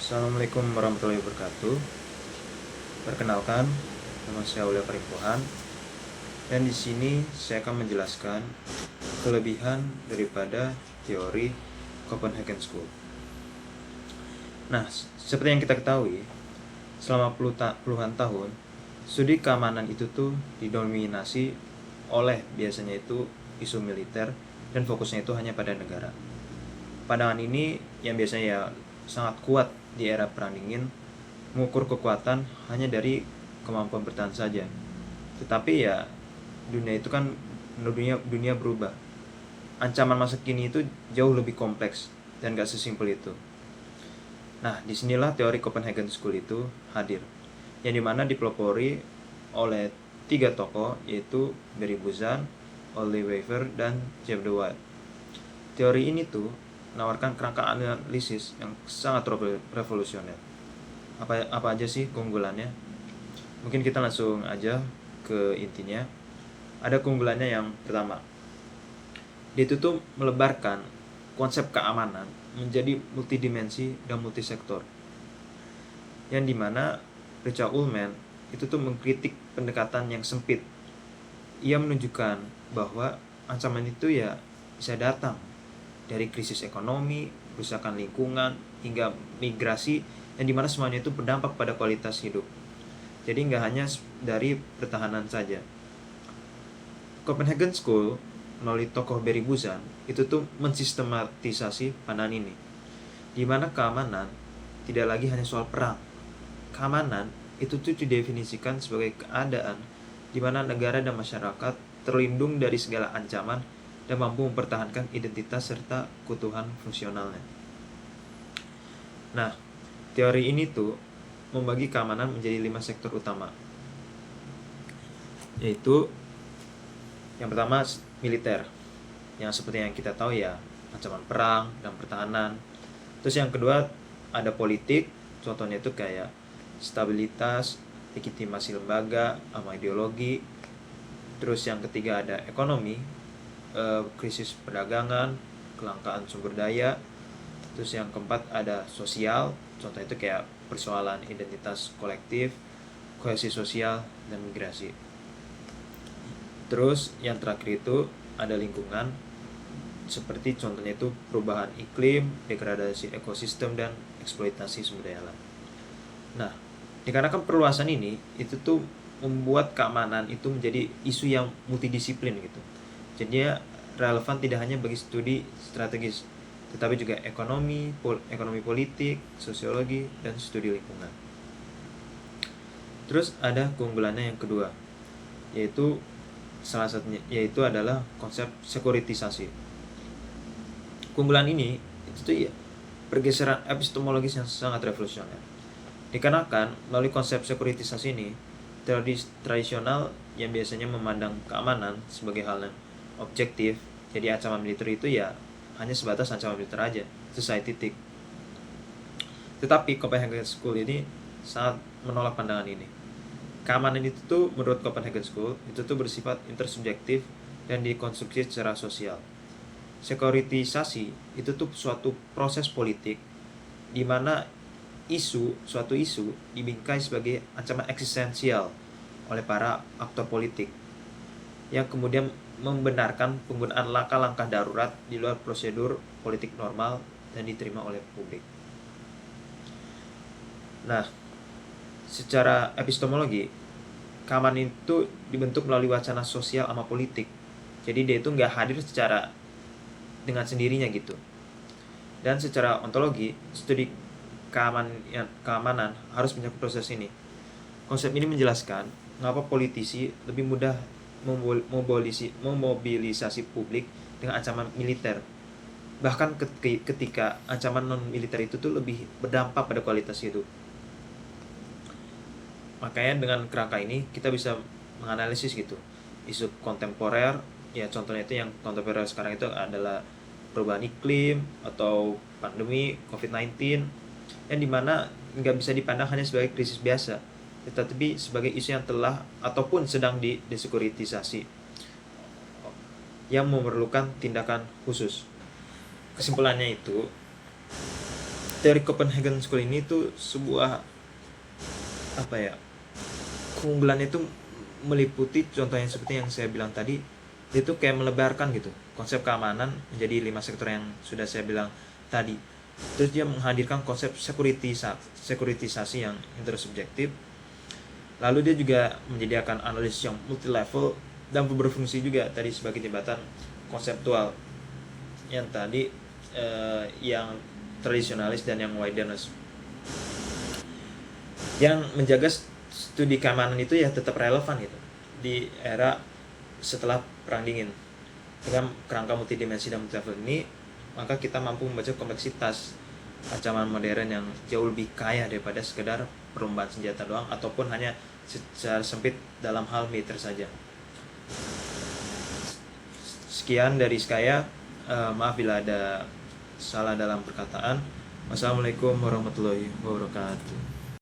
Assalamualaikum warahmatullahi wabarakatuh. Perkenalkan, nama saya Aulia Parimpohan, dan di sini saya akan menjelaskan kelebihan daripada teori Copenhagen School. Nah, seperti yang kita ketahui, selama puluhan tahun, studi keamanan itu tuh didominasi oleh biasanya itu isu militer dan fokusnya itu hanya pada negara. Pandangan ini yang biasanya ya sangat kuat di era perang dingin, mengukur kekuatan hanya dari kemampuan bertahan saja. Tetapi ya dunia itu kan dunia berubah. Ancaman masa kini itu jauh lebih kompleks dan gak sesimpel itu. Nah, disinilah teori Copenhagen School itu hadir, yang dimana dipelopori oleh 3 tokoh, yaitu Barry Buzan, Ole Wever, dan Jeff DeWitt. Teori ini tuh menawarkan kerangka analisis yang sangat revolusioner. Apa aja sih keunggulannya? Mungkin kita langsung aja ke intinya. Ada keunggulannya yang pertama, dia itu tuh melebarkan konsep keamanan menjadi multidimensi dan multisektor, yang dimana Richard Ullman itu tuh mengkritik pendekatan yang sempit. Ia menunjukkan bahwa ancaman itu ya bisa datang dari krisis ekonomi, kerusakan lingkungan, hingga migrasi, yang dimana semuanya itu berdampak pada kualitas hidup. Jadi nggak hanya dari pertahanan saja. Copenhagen School melalui tokoh Barry Buzan itu tuh mensistematisasi pandangan ini, di mana keamanan tidak lagi hanya soal perang. Keamanan itu tuh didefinisikan sebagai keadaan di mana negara dan masyarakat terlindung dari segala ancaman dan mampu mempertahankan identitas serta keutuhan fungsionalnya. Nah, teori ini tuh membagi keamanan menjadi 5 sektor utama, yaitu yang pertama militer, yang seperti yang kita tahu ya, ancaman perang dan pertahanan. Terus yang kedua ada politik, contohnya itu kayak stabilitas, legitimasi lembaga, sama ideologi. Terus yang ketiga ada ekonomi, krisis perdagangan, kelangkaan sumber daya. Terus yang keempat ada sosial, contoh itu kayak persoalan identitas kolektif, kohesi sosial, dan migrasi. Terus yang terakhir itu ada lingkungan, seperti contohnya itu perubahan iklim, degradasi ekosistem, dan eksploitasi sumber daya alam. Nah, dikarenakan perluasan ini itu tuh membuat keamanan itu menjadi isu yang multidisiplin gitu. Jadinya relevan tidak hanya bagi studi strategis, tetapi juga ekonomi politik, sosiologi, dan studi lingkungan. Terus ada keunggulannya yang kedua, yaitu salah satunya yaitu adalah konsep sekuritisasi. Keunggulan ini itu tuh ya pergeseran epistemologis yang sangat revolusioner. Dikarenakan melalui konsep sekuritisasi ini, teori tradisional yang biasanya memandang keamanan sebagai hal yang objektif, jadi ancaman militer itu ya hanya sebatas ancaman militer aja, selesai titik. Tetapi Copenhagen School ini sangat menolak pandangan ini. Keamanan itu tuh menurut Copenhagen School itu tuh bersifat intersubjektif dan dikonstruksi secara sosial. Sekuritisasi itu tuh suatu proses politik di mana suatu isu dibingkai sebagai ancaman eksistensial oleh para aktor politik, yang kemudian membenarkan penggunaan langkah-langkah darurat di luar prosedur politik normal dan diterima oleh publik. Nah, secara epistemologi, keamanan itu dibentuk melalui wacana sosial sama politik. Jadi dia itu nggak hadir secara dengan sendirinya gitu. Dan secara ontologi, studi keamanan harus menyangkut proses ini. Konsep ini menjelaskan mengapa politisi lebih mudah memobilisasi publik dengan ancaman militer, bahkan ketika ancaman non-militer itu tuh lebih berdampak pada kualitas hidup. Makanya dengan kerangka ini kita bisa menganalisis gitu isu kontemporer, ya contohnya itu yang kontemporer sekarang itu adalah perubahan iklim atau pandemi COVID-19, yang dimana nggak bisa dipandang hanya sebagai krisis biasa, tetapi sebagai isu yang telah ataupun sedang disekuritisasi, yang memerlukan tindakan khusus. Kesimpulannya itu, teori Copenhagen School ini tuh sebuah keunggulan itu meliputi contohnya seperti yang saya bilang tadi, itu kayak melebarkan gitu konsep keamanan menjadi 5 sektor yang sudah saya bilang tadi. Terus dia menghadirkan konsep sekuritisasi yang intersubjektif. Lalu dia juga menyediakan analisis yang multi level dan berfungsi juga tadi sebagai jembatan konseptual yang tadi yang tradisionalis dan yang widerness, yang menjaga studi keamanan itu ya tetap relevan gitu di era setelah Perang Dingin. Dengan kerangka multidimensi dan multi level ini, maka kita mampu membaca kompleksitas ancaman modern yang jauh lebih kaya daripada sekedar perlombaan senjata doang ataupun hanya secara sempit dalam hal militer saja. Sekian dari saya, maaf bila ada salah dalam perkataan. Wassalamualaikum warahmatullahi wabarakatuh.